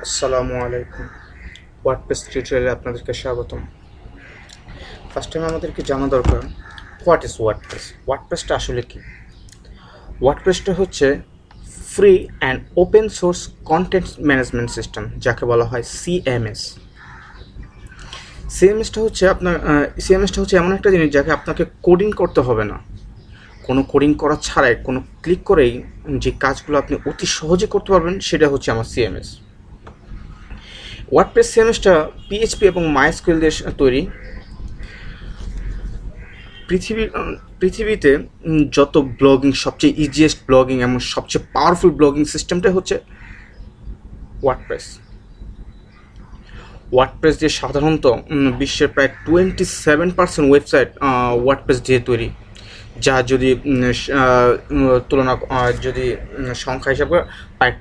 আসসালামু আলাইকুম। ওয়ার্ডপ্রেস টিউটোরিয়ালে আপনাদেরকে স্বাগতম। ফার্স্ট টাইম আমাদেরকে জানা দরকার হোয়াট ইজ ওয়ার্ডপ্রেস। ওয়ার্ডপ্রেসটা আসলে কি? ওয়ার্ডপ্রেসটা হচ্ছে free and open source content management system, যাকে বলা হয় সিএমএস। সিএমএসটা হচ্ছে এমন একটা জিনিস যাকে আপনাকে কোডিং করতে হবে না। কোনো কোডিং করা ছাড়াই, কোনো ক্লিক করেই যে কাজগুলো আপনি অতি সহজে করতে পারবেন, সেটা হচ্ছে আমার সিএমএস। ওয়ার্ডপ্রেস সিএমএসটা পিএইচপি এবং মাইএসকিউএল দিয়ে তৈরি। পৃথিবীতে যত ব্লগিং, সবচেয়ে ইজিয়েস্ট ব্লগিং এবং সবচেয়ে পাওয়ারফুল ব্লগিং সিস্টেমটা হচ্ছে ওয়ার্ডপ্রেস। ওয়ার্ডপ্রেস দিয়ে সাধারণত বিশ্বের প্রায় 27% ওয়েবসাইট ওয়ার্ডপ্রেস দিয়ে তৈরি, যা যদি তুলনা যদি সংখ্যা হিসাবে প্রায়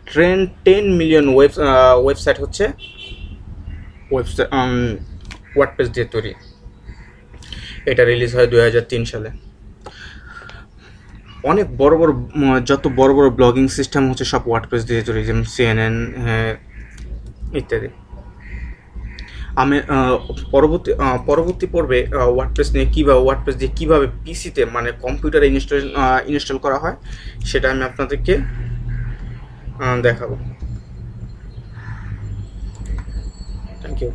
10 মিলিয়ন ওয়েবসাইট হচ্ছে ওয়ার্ডপ্রেস দিয়ে তৈরি। এটা রিলিজ হয় 2003 সালে। অনেক যত বড় বড় ব্লগিং সিস্টেম হচ্ছে সব ওয়ার্ডপ্রেস দিয়ে তৈরি, যেমন সিএনএন ইত্যাদি। আমি পরবর্তী পর্বে ওয়ার্ডপ্রেস দিয়ে কীভাবে পিসিতে, মানে কম্পিউটারে ইনস্টল করা হয়, সেটা আমি আপনাদেরকে দেখাবো। Thank you.